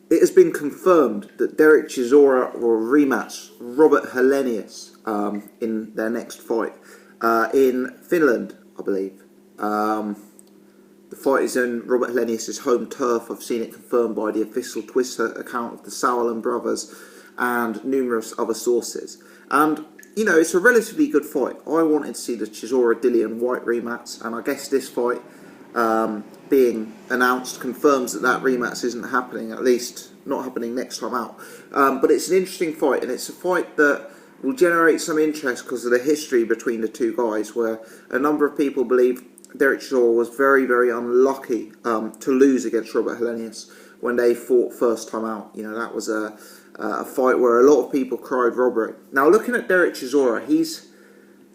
It has been confirmed that Dereck Chisora will rematch Robert Helenius in their next fight in Finland, I believe. The fight is in Robert Helenius' home turf. I've seen it confirmed by the official Twitter account of the Sauerland brothers and numerous other sources. And, you know, it's a relatively good fight. I wanted to see the Chisora-Dillian White rematch, and I guess this fight being announced confirms that that rematch isn't happening, at least not happening next time out. But it's an interesting fight, and it's a fight that will generate some interest because of the history between the two guys, where a number of people believe Dereck Chisora was very, very unlucky to lose against Robert Helenius when they fought first time out. You know, that was a fight where a lot of people cried robbery. Now, looking at Dereck Chisora, he's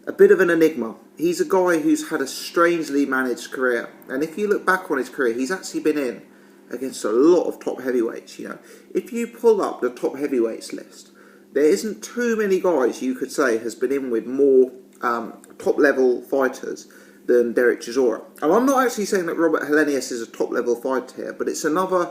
a bit of an enigma. He's a guy who's had a strangely managed career. And if you look back on his career, he's actually been in against a lot of top heavyweights. You know, if you pull up the top heavyweights list, there isn't too many guys you could say has been in with more top-level fighters than Dereck Chisora. And I'm not actually saying that Robert Helenius is a top-level fighter here, but it's another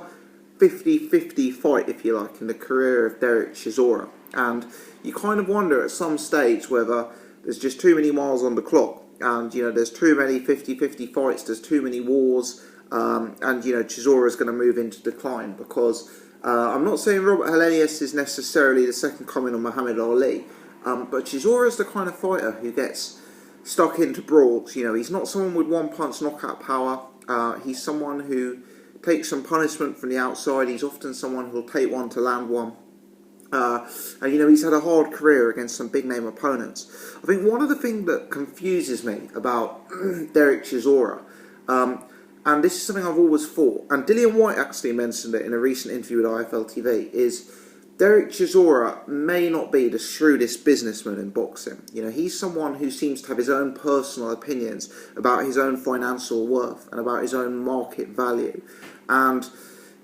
50-50 fight, if you like, in the career of Dereck Chisora. And you kind of wonder at some stage whether there's just too many miles on the clock, and, you know, there's too many 50-50 fights, there's too many wars, and, you know, Chisora is going to move into decline, because I'm not saying Robert Helenius is necessarily the second coming of Muhammad Ali, but Chisora is the kind of fighter who gets stuck into brawls. You know, he's not someone with one-punch knockout power. He's someone who takes some punishment from the outside. He's often someone who'll take one to land one. And, you know, he's had a hard career against some big-name opponents. I think one of the things that confuses me about Dereck Chisora, and this is something I've always thought, and Dillian Whyte actually mentioned it in a recent interview with IFL TV, is Dereck Chisora may not be the shrewdest businessman in boxing. You know, he's someone who seems to have his own personal opinions about his own financial worth and about his own market value. And,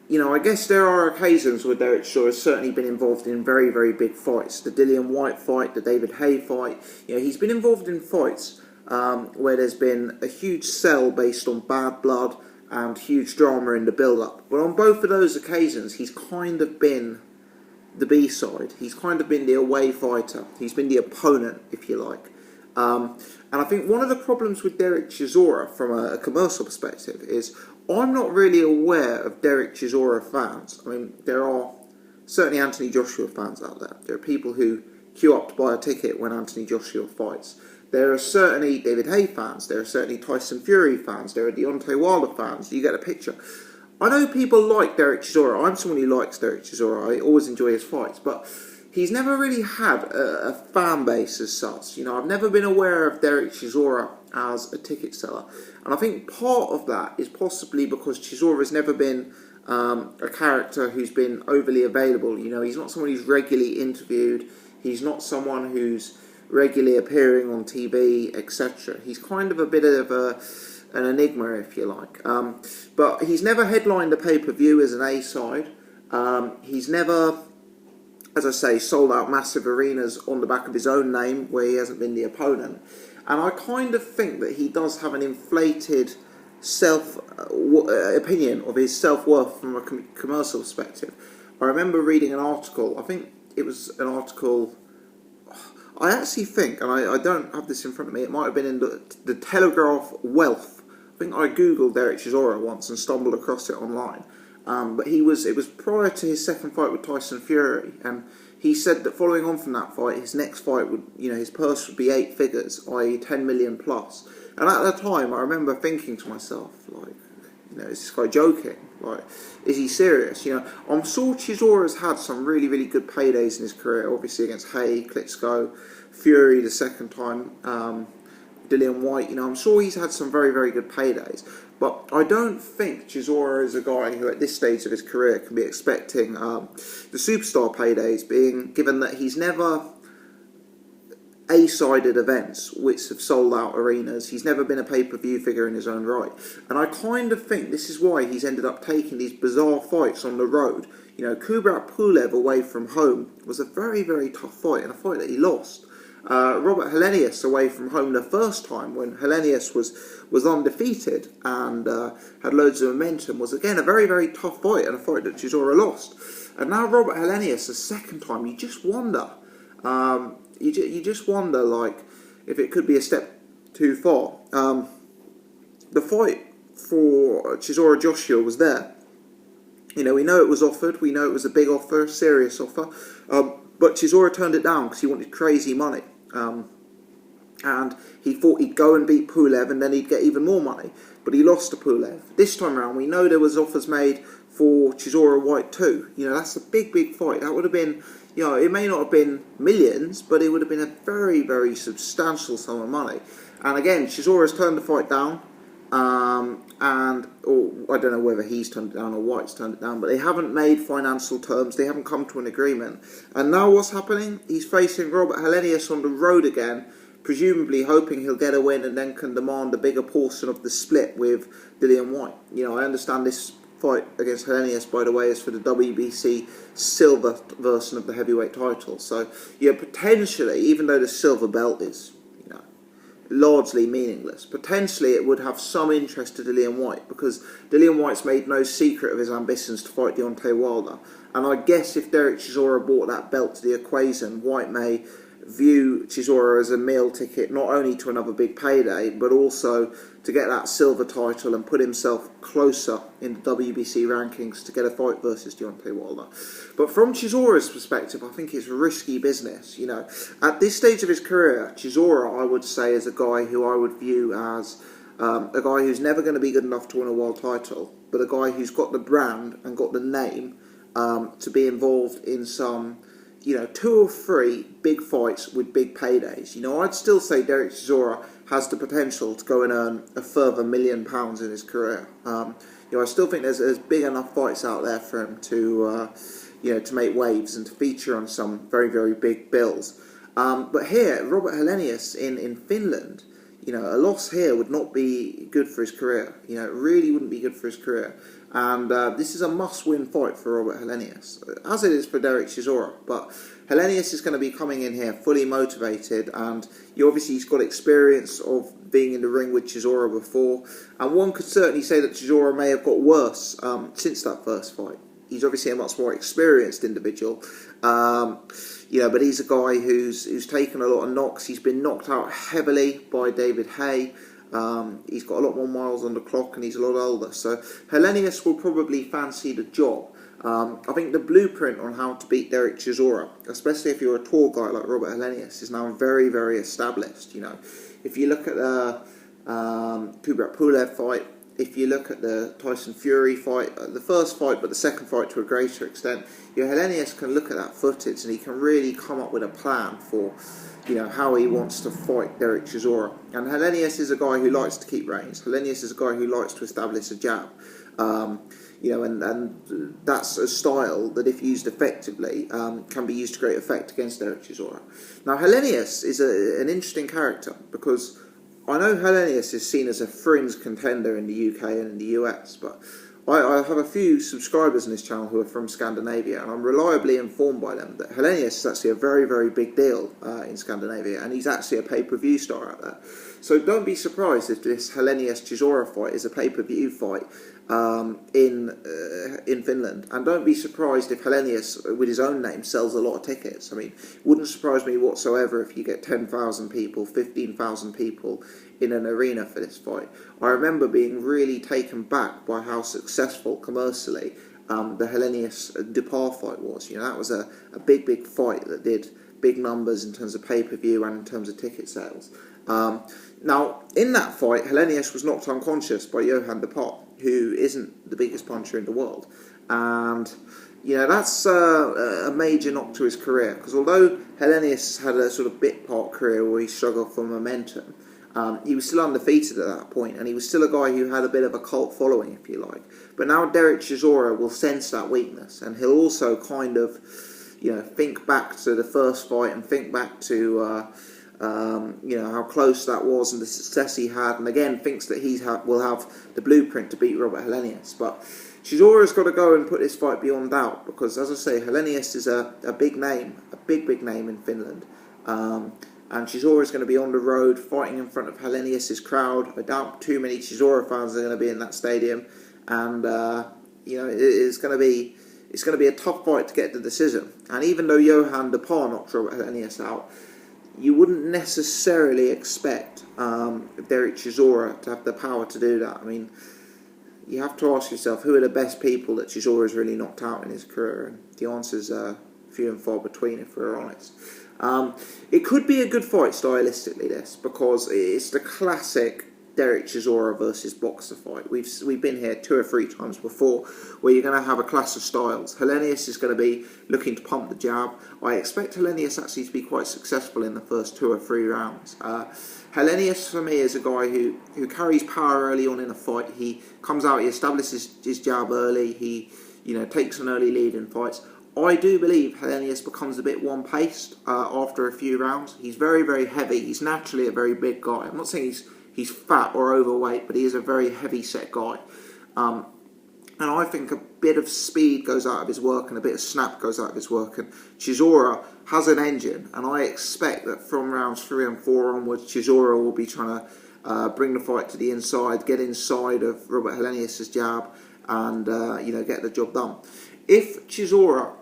you know, I guess there are occasions where Dereck Chisora has certainly been involved in very, very big fights. The Dillian Whyte fight, the David Haye fight. You know, he's been involved in fights where there's been a huge sell based on bad blood and huge drama in the build-up. But on both of those occasions, he's kind of been the B-side. He's kind of been the away fighter. He's been the opponent, if you like. And I think one of the problems with Dereck Chisora from a commercial perspective is I'm not really aware of Dereck Chisora fans. I mean, there are certainly Anthony Joshua fans out there. There are people who queue up to buy a ticket when Anthony Joshua fights. There are certainly David Haye fans. There are certainly Tyson Fury fans. There are Deontay Wilder fans. You get a picture. I know people like Dereck Chisora. I'm someone who likes Dereck Chisora. I always enjoy his fights. But he's never really had a fan base as such. You know, I've never been aware of Dereck Chisora as a ticket seller. And I think part of that is possibly because Chisora has never been a character who's been overly available. You know, he's not someone who's regularly interviewed. He's not someone who's regularly appearing on TV, etc. He's kind of a bit of an enigma, if you like. But he's never headlined a pay-per-view as an A-side. He's never, as I say, sold out massive arenas on the back of his own name where he hasn't been the opponent. And I kind of think that he does have an inflated opinion of his self-worth from a commercial perspective. I remember reading an article, I think it was an article, I actually think, and I don't have this in front of me, it might have been in the Telegraph Wealth. I think I googled Dereck Chisora once and stumbled across it online. But it was prior to his second fight with Tyson Fury, and he said that following on from that fight, his next fight would, you know, his purse would be 8 figures, i.e. 10 million plus. And at that time, I remember thinking to myself, like, you know, is this guy joking? Like, is he serious? You know, I'm sure Chisora's had some really, really good paydays in his career, obviously against Haye, Klitschko, Fury the second time, Dillian Whyte. You know, I'm sure he's had some very, very good paydays. But I don't think Chisora is a guy who at this stage of his career can be expecting the superstar paydays, being given that he's never A-sided events which have sold out arenas. He's never been a pay-per-view figure in his own right. And I kind of think this is why he's ended up taking these bizarre fights on the road. You know, Kubrat Pulev away from home was a very, very tough fight, and a fight that he lost. Robert Helenius away from home the first time when Helenius was undefeated and had loads of momentum was again a very, very tough fight and a fight that Chisora lost. And now Robert Helenius the second time, you just wonder, you just wonder like if it could be a step too far. The fight for Chisora Joshua was there. You know, we know it was offered. We know it was a big offer, a serious offer. But Chisora turned it down because he wanted crazy money. And he thought he'd go and beat Pulev and then he'd get even more money. But he lost to Pulev. This time around, we know there was offers made for Chisora White too. You know, that's a big, big fight. That would have been, you know, it may not have been millions, but it would have been a very, very substantial sum of money. And again, Chisora's turned the fight down. Or I don't know whether he's turned it down or White's turned it down, but they haven't made financial terms, they haven't come to an agreement. And now what's happening? He's facing Robert Helenius on the road again, presumably hoping he'll get a win and then can demand a bigger portion of the split with Dillian Whyte. You know, I understand this fight against Helenius, by the way, is for the WBC silver version of the heavyweight title. So, yeah, potentially, even though the silver belt is largely meaningless, potentially it would have some interest to Dillian Whyte because Dillian Whyte's made no secret of his ambitions to fight Deontay Wilder, and I guess if Dereck Chisora brought that belt to the equation, Whyte may view Chisora as a meal ticket not only to another big payday but also to get that silver title and put himself closer in the WBC rankings to get a fight versus Deontay Wilder. But from Chisora's perspective, I think it's risky business. You know, at this stage of his career, Chisora, I would say, is a guy who I would view as a guy who's never going to be good enough to win a world title, but a guy who's got the brand and got the name to be involved in some, you know, 2 or 3 big fights with big paydays. You know, I'd still say Dereck Chisora has the potential to go and earn a further £1 million in his career. You know, I still think there's big enough fights out there for him to, you know, to make waves and to feature on some very, very big bills. But here, Robert Helenius in Finland, you know, a loss here would not be good for his career. You know, it really wouldn't be good for his career. And this is a must-win fight for Robert Helenius, as it is for Dereck Chisora. But Helenius is going to be coming in here fully motivated, and obviously he's got experience of being in the ring with Chisora before. And one could certainly say that Chisora may have got worse since that first fight. He's obviously a much more experienced individual, you know, but he's a guy who's taken a lot of knocks. He's been knocked out heavily by David Haye. He's got a lot more miles on the clock and he's a lot older. So Helenius will probably fancy the job. I think the blueprint on how to beat Dereck Chisora, especially if you're a tall guy like Robert Helenius, is now very, very established. You know, if you look at the Kubrat Pulev fight, if you look at the Tyson Fury fight, the first fight, but the second fight to a greater extent, you know, Helenius can look at that footage and he can really come up with a plan for, you know, how he wants to fight Dereck Chisora. And Helenius is a guy who likes to keep range. Helenius is a guy who likes to establish a jab. You know, and that's a style that, if used effectively, can be used to great effect against Dereck Chisora. Now, Helenius is an interesting character because I know Helenius is seen as a fringe contender in the UK and in the US, but I have a few subscribers in this channel who are from Scandinavia, and I'm reliably informed by them that Helenius is actually a very, very big deal in Scandinavia, and he's actually a pay-per-view star out there. So don't be surprised if this Helenius-Chisora fight is a pay-per-view fight in Finland, and don't be surprised if Helenius, with his own name, sells a lot of tickets. I mean, it wouldn't surprise me whatsoever if you get 10,000 people, 15,000 people in an arena for this fight. I remember being really taken back by how successful commercially the Helenius Dupar fight was. You know, that was a big, big fight that did big numbers in terms of pay-per-view and in terms of ticket sales. Now, in that fight, Helenius was knocked unconscious by Johan Dupar, who isn't the biggest puncher in the world. And, you know, that's a major knock to his career, because although Helenius had a sort of bit part career where he struggled for momentum, he was still undefeated at that point, and he was still a guy who had a bit of a cult following, if you like. But now Dereck Chisora will sense that weakness, and he'll also kind of, you know, think back to the first fight and think back to you know, how close that was and the success he had, and again thinks that will have the blueprint to beat Robert Helenius. But Chisora's got to go and put this fight beyond doubt, because, as I say, Helenius is a big name, a big name in Finland. and Chisora is going to be on the road fighting in front of Helenius' crowd. I doubt too many Chisora fans are going to be in that stadium, and it's going to be a tough fight to get the decision. And even though Johan de Paar knocked Robert Helenius out, you wouldn't necessarily expect Dereck Chisora to have the power to do that. I mean, you have to ask yourself, who are the best people that Chisora has really knocked out in his career? And the answer's few and far between, if we're honest. It could be a good fight stylistically, this, because it's the classic Dereck Chisora versus boxer fight. We've been here 2 or 3 times before, where you're going to have a clash of styles. Helenius is going to be looking to pump the jab. I expect Helenius actually to be quite successful in the first 2 or 3 rounds. Helenius, for me, is a guy who carries power early on in a fight. He comes out, he establishes his jab early, he takes an early lead in fights. I do believe Helenius becomes a bit one-paced after a few rounds. He's very, very heavy. He's naturally a very big guy. I'm not saying he's fat or overweight, but he is a very heavy-set guy. And I think a bit of speed goes out of his work and a bit of snap goes out of his work. And Chisora has an engine, and I expect that from rounds 3 and 4 onwards, Chisora will be trying to bring the fight to the inside, get inside of Robert Helenius' jab, and get the job done. If Chisora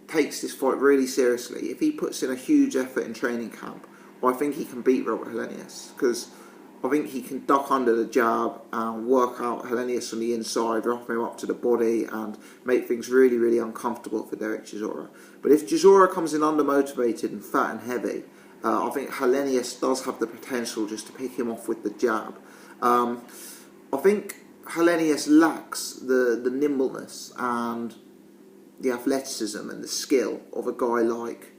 takes this fight really seriously, if he puts in a huge effort in training camp, I think he can beat Robert Helenius, because I think he can duck under the jab and work out Helenius on the inside, wrap him up to the body, and make things really, really uncomfortable for Dereck Chisora. But if Chisora comes in undermotivated and fat and heavy, I think Helenius does have the potential just to pick him off with the jab. I think Helenius lacks the nimbleness and the athleticism and the skill of a guy like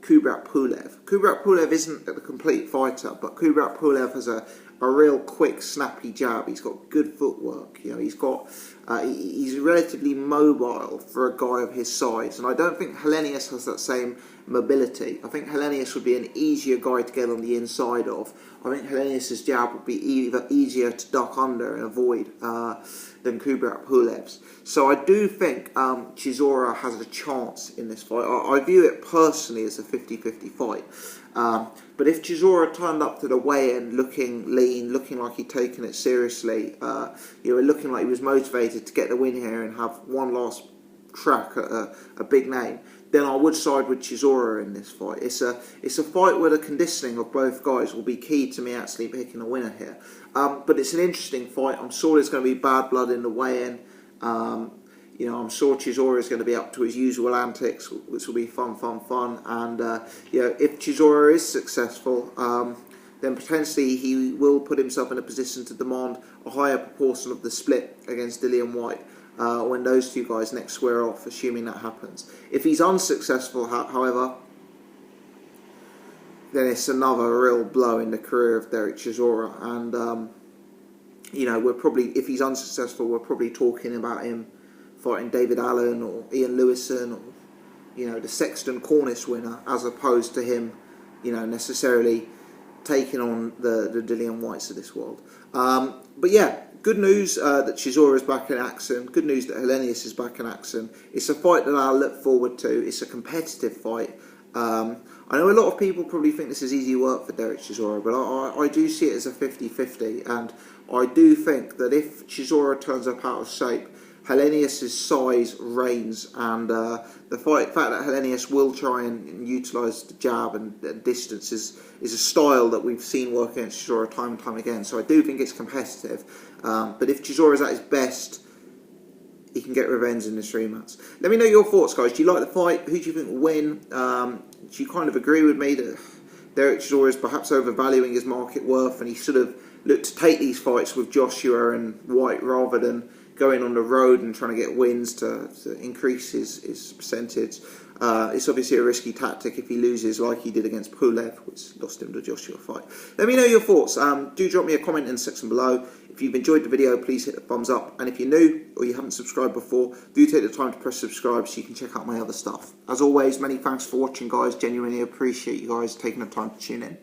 Kubrat Pulev. Kubrat Pulev isn't a complete fighter, but Kubrat Pulev has a real quick, snappy jab. He's got good footwork. He's relatively mobile for a guy of his size, and I don't think Helenius has that same mobility. I think Helenius would be an easier guy to get on the inside of. I think Helenius' jab would be either easier to duck under and avoid than Kubrat Pulev's. So I do think Chisora has a chance in this fight. I view it personally as a 50-50 fight. But if Chisora turned up to the weigh-in looking lean, looking like he'd taken it seriously, looking like he was motivated to get the win here and have one last crack at a big name, then I would side with Chisora in this fight. It's a fight where the conditioning of both guys will be key to me actually picking a winner here. But it's an interesting fight. I'm sure there's going to be bad blood in the weigh-in. I'm sure Chisora is going to be up to his usual antics, which will be fun. And if Chisora is successful, then potentially he will put himself in a position to demand a higher proportion of the split against Dillian Whyte when those 2 guys next square off, assuming that happens. If he's unsuccessful, however, then it's another real blow in the career of Dereck Chisora. And if he's unsuccessful, we're probably talking about him fighting David Allen or Ian Lewison or the Sexton Cornish winner, as opposed to him necessarily taking on the Dillian Whytes of this world. But yeah, good news that Chisora is back in action. Good news that Helenius is back in action. It's a fight that I'll look forward to. It's a competitive fight. I know a lot of people probably think this is easy work for Dereck Chisora, but I do see it as a 50-50, and I do think that if Chisora turns up out of shape, Helenius' size reigns, and the fact that Helenius will try and utilise the jab and distance is a style that we've seen work against Chisora time and time again. So I do think it's competitive. But if Chisora is at his best, he can get revenge in this rematch. Let me know your thoughts, guys. Do you like the fight? Who do you think will win? Do you kind of agree with me that Dereck Chisora is perhaps overvaluing his market worth, and he should have looked to take these fights with Joshua and Whyte rather than going on the road and trying to get wins to increase his percentage? It's obviously a risky tactic if he loses like he did against Pulev, which lost him the Joshua fight. Let me know your thoughts. Do drop me a comment in the section below. If you've enjoyed the video, please hit the thumbs up. And if you're new or you haven't subscribed before, do take the time to press subscribe so you can check out my other stuff. As always, many thanks for watching, guys. Genuinely appreciate you guys taking the time to tune in.